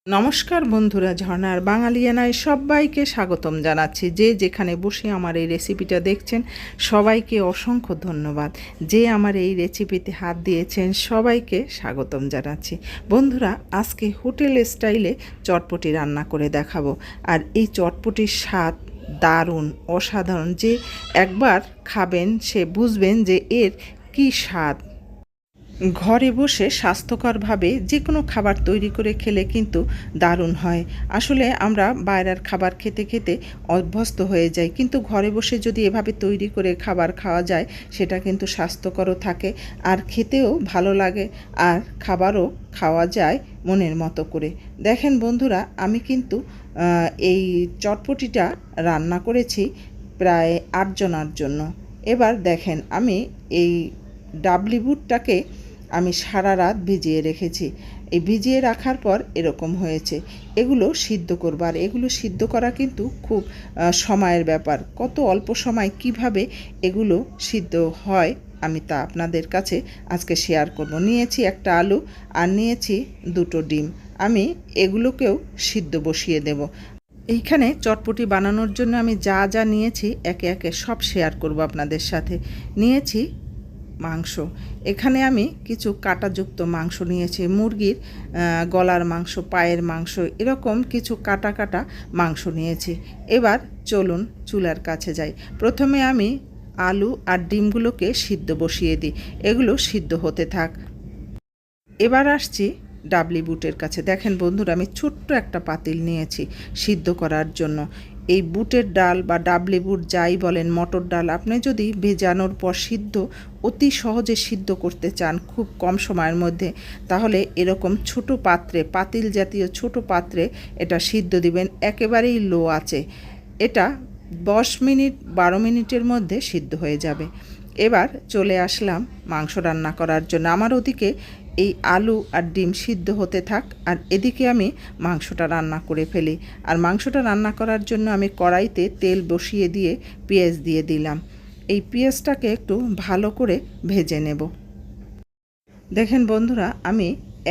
নমস্কার বন্ধুরা, ঝর্ণার বাঙালিয়ানায় সবাইকে স্বাগতম জানাচ্ছি। যে যেখানে বসে আমার এই রেসিপিটা দেখছেন সবাইকে অসংখ্য ধন্যবাদ। যে আমার এই রেসিপিতে হাত দিয়েছেন সবাইকে স্বাগতম জানাচ্ছি। বন্ধুরা, আজকে হোটেল স্টাইলে চটপটি রান্না করে দেখাবো। আর এই চটপটির স্বাদ দারুণ, অসাধারণ। যে একবার খাবেন সে বুঝবেন যে এর কী স্বাদ। ঘরে বসে স্বাস্থ্যকরভাবে যে কোনো খাবার তৈরি করে খেলে কিন্তু দারুণ হয়। আসলে আমরা বাইরের খাবার খেতে খেতে অভ্যস্ত হয়ে যাই, কিন্তু ঘরে বসে যদি এভাবে তৈরি করে খাবার খাওয়া যায় সেটা কিন্তু স্বাস্থ্যকরও থাকে আর খেতেও ভালো লাগে, আর খাবারও খাওয়া যায় মনের মতো করে। দেখেন বন্ধুরা, আমি কিন্তু এই চটপটিটা রান্না করেছি প্রায় 8 জনের জন্য। এবার দেখেন, আমি এই ডাবলি বুটটাকে আমি সারা রাত ভিজিয়ে রেখেছি। এই ভিজিয়ে রাখার পর এরকম হয়েছে। এগুলো সিদ্ধ করব, আর এগুলো সিদ্ধ করা কিন্তু খুব সময়ের ব্যাপার। কত অল্প সময় কিভাবে এগুলো সিদ্ধ হয় আমি তা আপনাদের কাছে আজকে শেয়ার করব। নিয়েছি একটা আলু আর নিয়েছি 2টো ডিম। আমি এগুলোকেও সিদ্ধ বসিয়ে দেব। এইখানে চটপটি বানানোর জন্য আমি যা যা নিয়েছি একে একে সব শেয়ার করব আপনাদের সাথে। নিয়েছি মাংস। এখানে আমি কিছু কাটাযুক্ত মাংস নিয়েছি, মুরগির গলার মাংস, পায়ের মাংস, এরকম কিছু কাটা কাটা মাংস নিয়েছি। এবার চলুন চুলার কাছে যাই। প্রথমে আমি আলু আর ডিমগুলোকে সিদ্ধ বসিয়ে দিই, এগুলো সিদ্ধ হতে থাক। এবার আসছি ডাবলি বুটের কাছে। দেখেন বন্ধুরা, আমি ছোট্ট একটা পাতিল নিয়েছি সিদ্ধ করার জন্য। এই বুটের ডাল বা ডাবলি বুট যাই বলেন, মটর ডাল, আপনি যদি ভেজানোর পর অতি সহজে সিদ্ধ করতে চান খুব কম সময়ের মধ্যে, তাহলে এরকম ছোট পাত্রে, পাতিল জাতীয় ছোট পাত্রে এটা সিদ্ধ দিবেন একেবারেই লো আঁচে। এটা 10 মিনিট 12 মিনিটের মধ্যে সিদ্ধ হয়ে যাবে। এবার চলে আসলাম মাংস রান্না করার জন্য। আমার ওদিকে এই আলু আর ডিম সিদ্ধ হতে থাক, আর এদিকে আমি মাংসটা রান্না করে ফেলি। আর মাংসটা রান্না করার জন্য আমি কড়াইতে তেল বসিয়ে দিয়ে পেঁয়াজ দিয়ে দিলাম। এই পেঁয়াজটাকে একটু ভালো করে ভেজে নেব। দেখেন বন্ধুরা, আমি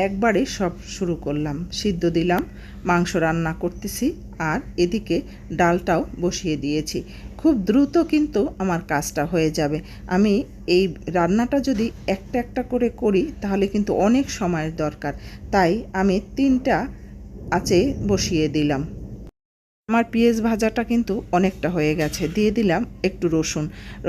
একবারে সব শুরু করলাম, সিদ্ধ দিলাম, মাংস রান্না করতেছি, আর এদিকে ডালটাও বসিয়ে দিয়েছি। খুব দ্রুত কিন্তু আমার কাজটা হয়ে যাবে। আমি এই রান্নাটা যদি একটা একটা করে করি তাহলে কিন্তু অনেক সময়ের দরকার, তাই আমি 3টা আঁচে বসিয়ে দিলাম। আমার পেঁয়াজ ভাজাটা কিন্তু অনেকটা হয়ে গেছে। দিয়ে দিলাম একটু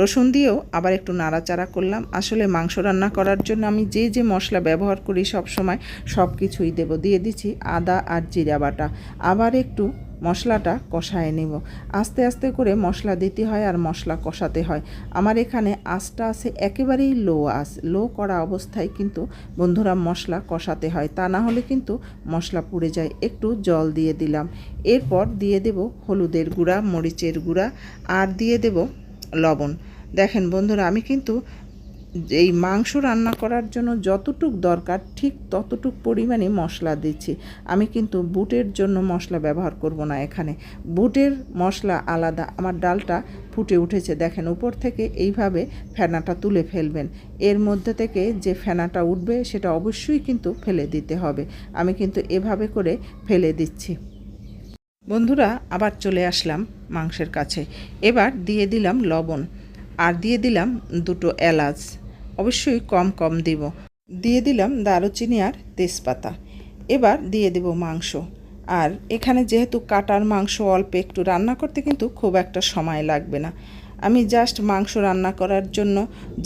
রসুন দিয়েও আবার একটু নাড়াচাড়া করলাম। আসলে মাংস রান্না করার জন্য আমি যে যে মশলা ব্যবহার করি সব সময় সব কিছুই দেব। দিয়ে দিচ্ছি আদা আর জিরা বাটা। আবার একটু মশলাটা কষায় নেব। আস্তে আস্তে করে মশলা দিতে হয় আর মশলা কষাতে হয়। আমার এখানে আঁচটা আছে একেবারেই লো আঁচ। লো করা অবস্থায় কিন্তু বন্ধুরা মশলা কষাতে হয়, তা না হলে কিন্তু মশলা পুড়ে যায়। একটু জল দিয়ে দিলাম। এরপর দিয়ে দেব হলুদের গুঁড়া, মরিচের গুঁড়া, আর দিয়ে দেব লবণ। দেখেন বন্ধুরা, আমি কিন্তু এই মাংস রান্না করার জন্য যতটুক দরকার ঠিক ততটুক পরিমাণে মশলা দিচ্ছি। আমি কিন্তু বুটের জন্য মশলা ব্যবহার করব না এখানে। বুটের মশলা আলাদা। আমার ডালটা ফুটে উঠেছে, দেখেন উপর থেকে এইভাবে ফেনাটা তুলে ফেলবেন। এর মধ্যে থেকে যে ফেনাটা উঠবে সেটা অবশ্যই কিন্তু ফেলে দিতে হবে। আমি কিন্তু এভাবে করে ফেলে দিচ্ছি। বন্ধুরা, আবার চলে আসলাম মাংসের কাছে। এবার দিয়ে দিলাম লবণ, আর দিয়ে দিলাম 2টো এলাচ, অবশ্যই কম কম দিব। দিয়ে দিলাম দারুচিনি আর তেজপাতা। এবার দিয়ে দেব মাংস। আর এখানে যেহেতু কাটার মাংস, অল্প একটু রান্না করতে কিন্তু খুব একটা সময় লাগবে না। আমি জাস্ট মাংস রান্না করার জন্য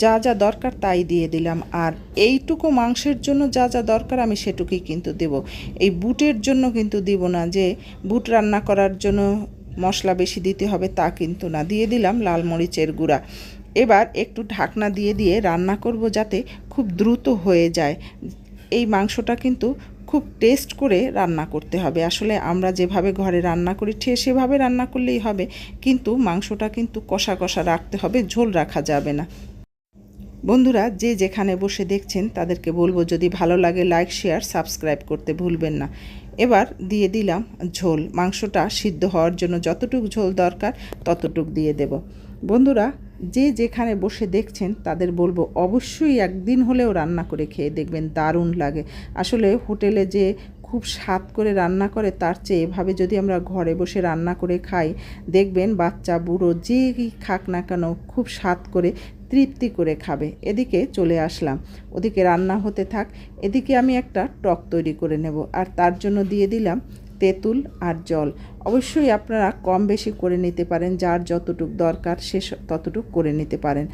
যা যা দরকার তাই দিয়ে দিলাম। আর এইটুকু মাংসের জন্য যা যা দরকার আমি সেটুকুই কিন্তু দেব। এই বুটের জন্য কিন্তু দিব না, যে বুট রান্না করার জন্য মশলা বেশি দিতে হবে তা কিন্তু না। দিয়ে দিলাম লাল মরিচের গুঁড়া। এবার একটু ঢাকনা দিয়ে দিয়ে রান্না করব যাতে খুব দ্রুত হয়ে যায়। এই মাংসটা কিন্তু খুব টেস্ট করে রান্না করতে হবে। আসলে আমরা যেভাবে ঘরে রান্না করি ঠিক সেভাবে রান্না করলেই হবে, কিন্তু মাংসটা কিন্তু কষা কষা রাখতে হবে, ঝোল রাখা যাবে না। বন্ধুরা, যে যেখানে বসে দেখছেন তাদেরকে বলবো, যদি ভালো লাগে লাইক, শেয়ার, সাবস্ক্রাইব করতে ভুলবেন না। এবার দিয়ে দিলাম ঝোল। মাংসটা সিদ্ধ হওয়ার জন্য যতটুক ঝোল দরকার ততটুক দিয়ে দেব। বন্ধুরা, যে যেখানে বসে দেখছেন তাদের বলবো অবশ্যই একদিন হলেও রান্না করে খেয়ে দেখবেন, দারুণ লাগে। আসলে হোটেলে যে খুব খুব স্বাদ করে রান্না করে, তার চেয়ে এভাবে যদি আমরা ঘরে বসে রান্না করে খাই, দেখবেন বাচ্চা বুড়ো যে খাক না কেন খুব স্বাদ করে তৃপ্তি করে খাবে। এদিকে চলে আসলাম, ওদিকে রান্না হতে থাক, এদিকে আমি একটা টক তৈরি করে নেব। আর তার জন্য দিয়ে দিলাম তেঁতুল আর জল। অবশ্যই আপনারা কম বেশি করে নিতে পারেন, যার যতটুক দরকার সে ততটুক করে নিতে পারেন।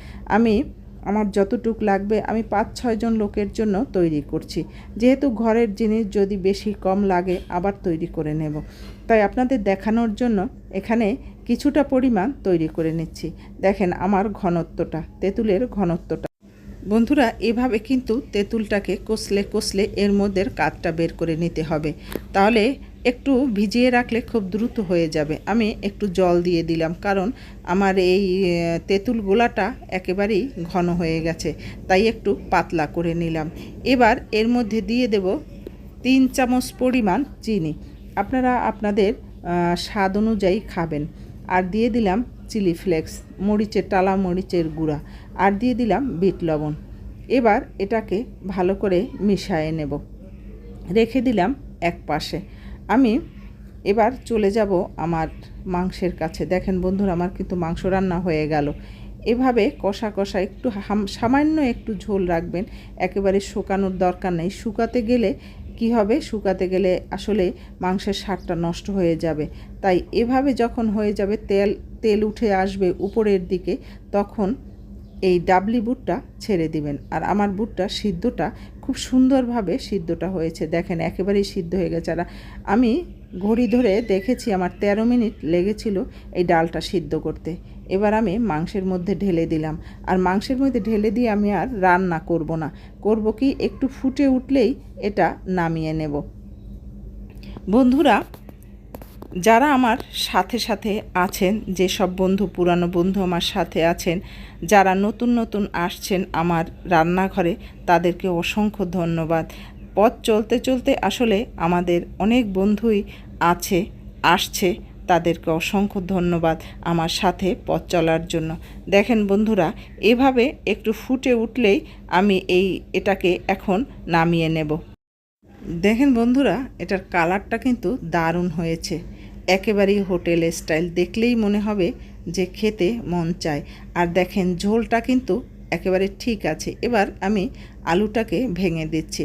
আমার যতটুক লাগবে আমি 5-6 জন লোকের জন্য তৈরি করছি, যেহেতু ঘরের জিনিস যদি বেশি কম লাগে আবার তৈরি করে নেব, তাই আপনাদের দেখানোর জন্য এখানে কিছুটা পরিমাণ তৈরি করে নিচ্ছি। দেখেন আমার ঘনত্বটা, তেঁতুলের ঘনত্বটা। বন্ধুরা, এভাবে কিন্তু তেঁতুলটাকে কষলে কষলে এর মধ্যে কাঠটা বের করে নিতে হবে, তাহলে একটু ভিজিয়ে রাখলে খুব দ্রুত হয়ে যাবে। আমি একটু জল দিয়ে দিলাম, কারণ আমার এই তেঁতুল গোলাটা একেবারেই ঘন হয়ে গেছে, তাই একটু পাতলা করে নিলাম। এবার এর মধ্যে দিয়ে দেব 3 চামচ পরিমাণ চিনি, আপনারা আপনাদের স্বাদ অনুযায়ী খাবেন। আর দিয়ে দিলাম চিলি ফ্লেক্স, মরিচের টালা মরিচের গুঁড়া, আর দিয়ে দিলাম বিট লবণ। এবার এটাকে ভালো করে মিশিয়ে নেব, রেখে দিলাম এক পাশে। আমি এবার চলে যাব আমার মাংসের কাছে। দেখেন বন্ধুরা, আমার কিন্তু মাংস রান্না হয়ে গেল। এভাবে কষা কষা একটু সামান্য একটু ঝোল রাখবেন, একেবারে শুকানোর দরকার নেই। শুকাতে গেলে কি হবে, শুকাতে গেলে আসলে মাংসের স্বাদটা নষ্ট হয়ে যাবে। তাই এভাবে যখন হয়ে যাবে, তেল উঠে আসবে উপরের দিকে, তখন এই ডাবলি বুটটা ছেড়ে দিবেন। আর আমার বুটটা সিদ্ধটা খুব সুন্দরভাবে সিদ্ধটা হয়েছে, দেখেন একেবারেই সিদ্ধ হয়ে গেছে। আর আমি ঘড়ি ধরে দেখেছি আমার 13 মিনিট লেগেছিল এই ডালটা সিদ্ধ করতে। এবার আমি মাংসের মধ্যে ঢেলে দিলাম, আর মাংসের মধ্যে ঢেলে দিয়ে আমি আর রান্না করব না, করব কি একটু ফুটে উঠলেই এটা নামিয়ে নেব। বন্ধুরা, যারা আমার সাথে সাথে আছেন, যেসব বন্ধু পুরানো বন্ধু আমার সাথে আছেন, যারা নতুন নতুন আসছেন আমার রান্নাঘরে, তাদেরকে অসংখ্য ধন্যবাদ। পথ চলতে চলতে আসলে আমাদের অনেক বন্ধুই আসছে, তাদেরকে অসংখ্য ধন্যবাদ আমার সাথে পথ চলার জন্য। দেখেন বন্ধুরা, এভাবে একটু ফুটে উঠলেই আমি এটাকে এখন নামিয়ে নেব। দেখেন বন্ধুরা, এটার কালারটা কিন্তু দারুণ হয়েছে, একেবারেই হোটেল স্টাইল, দেখলেই মনে হবে যে খেতে মন চায়। আর দেখেন ঝোলটা কিন্তু একেবারে ঠিক আছে। এবার আমি আলুটাকে ভেঙে দিচ্ছি,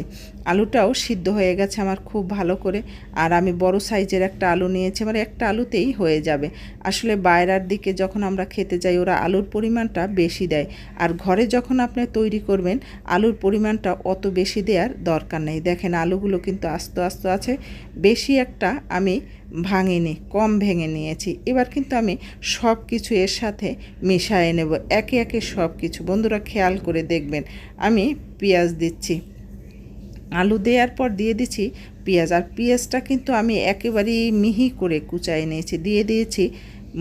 আলুটাও সিদ্ধ হয়ে গেছে আমার খুব ভালো করে। আর আমি বড় সাইজের একটা আলু নিয়েছি, মানে একটা আলুতেই হয়ে যাবে। আসলে বাইরের দিকে যখন আমরা খেতে যাই, ওরা আলুর পরিমাণটা বেশি দেয়, আর ঘরে যখন আপনি তৈরি করবেন আলুর পরিমাণটা অত বেশি দেওয়ার দরকার নেই। দেখেন আলুগুলো কিন্তু আস্তে আস্তে আছে, বেশি একটা আমি ভাঙিনি, কম ভেঙে নিয়েছি। এবার কিন্তু আমি সব কিছু এর সাথে মিশিয়ে নেব, একে একে সব কিছু। বন্ধুরা খেয়াল করে দেখবেন, আমি পেঁয়াজ দিচ্ছি, আলু দেওয়ার পর দিয়ে দিচ্ছি পেঁয়াজ, আর পেঁয়াজটা কিন্তু আমি একেবারেই মিহি করে কুচাই নিয়েছি। দিয়ে দিয়েছি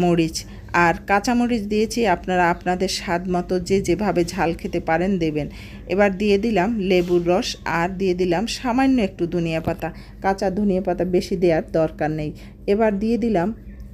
মরিচ আর কাঁচামরিচ দিয়েছি, আপনারা আপনাদের স্বাদ মতো যে যেভাবে ঝাল খেতে পারেন দেবেন। এবার দিয়ে দিলাম লেবুর রস, আর দিয়ে দিলাম সামান্য একটু ধনিয়া পাতা, কাঁচা ধনিয়া পাতা বেশি দেওয়ার দরকার নেই। এবার দিয়ে দিলাম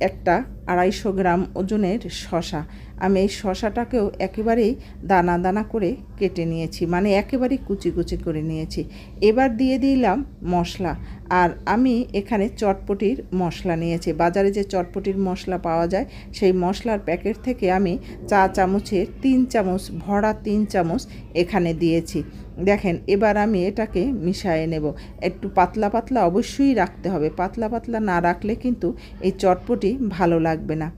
একটা 250 গ্রাম ওজনের শসা। আমি এই শসাটাকেও একেবারেই দানা দানা করে কেটে নিয়েছি, মানে একেবারেই কুচি কুচি করে নিয়েছি। এবার দিয়ে দিলাম মশলা, আর আমি এখানে চটপটির মশলা নিয়েছি। বাজারে যে চটপটির মশলা পাওয়া যায়, সেই মশলার প্যাকেট থেকে আমি চা চামচের 3 চামচ, ভরা 3 চামচ এখানে দিয়েছি। দেখেন এবার আমি এটাকে মিশিয়ে নেব। একটু পাতলা পাতলা অবশ্যই রাখতে হবে, পাতলা পাতলা না রাখলে কিন্তু এই চটপটি ভালো লাগবে না।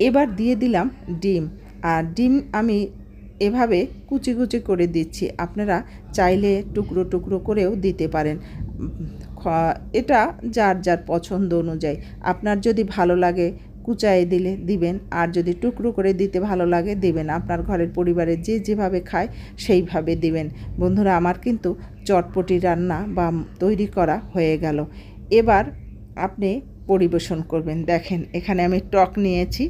এবার দিয়ে দিলাম ডিম, আর ডিম আমি এভাবে কুচি কুচি করে দিচ্ছি, আপনারা চাইলে টুকরো টুকরো করেও দিতে পারেন। এটা যার যার পছন্দ অনুযায়ী, আপনার যদি ভালো লাগে কুচায়ে দিবেন, আর যদি টুকরো করে দিতে ভালো লাগে দিবেন। আপনার ঘরের পরিবারে যে যেভাবে খায় সেইভাবে দিবেন। বন্ধুরা, আমার কিন্তু চটপটি রান্না বা তৈরি করা হয়ে গেল। এবার আপনি পরিবেশন করবেন। দেখেন এখানে আমি টক নিয়েছি,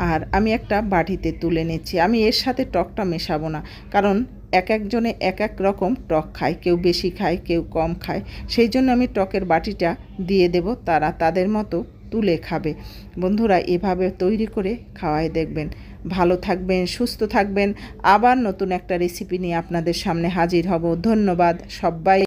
আর আমি একটা বাটিতে তুলে নিচ্ছি। আমি এর সাথে টকটা মেশাবো না, কারণ এক একজনে এক এক রকম টক খায়, কেউ বেশি খায়, কেউ কম খায়। সেই জন্য আমি টকের বাটিটা দিয়ে দেব, তারা তাদের মতো তুলে খাবে। বন্ধুরা, এভাবে তৈরি করে খাওয়াই দেখবেন। ভালো থাকবেন, সুস্থ থাকবেন। আবার নতুন একটা রেসিপি নিয়ে আপনাদের সামনে হাজির হব। ধন্যবাদ সবাই।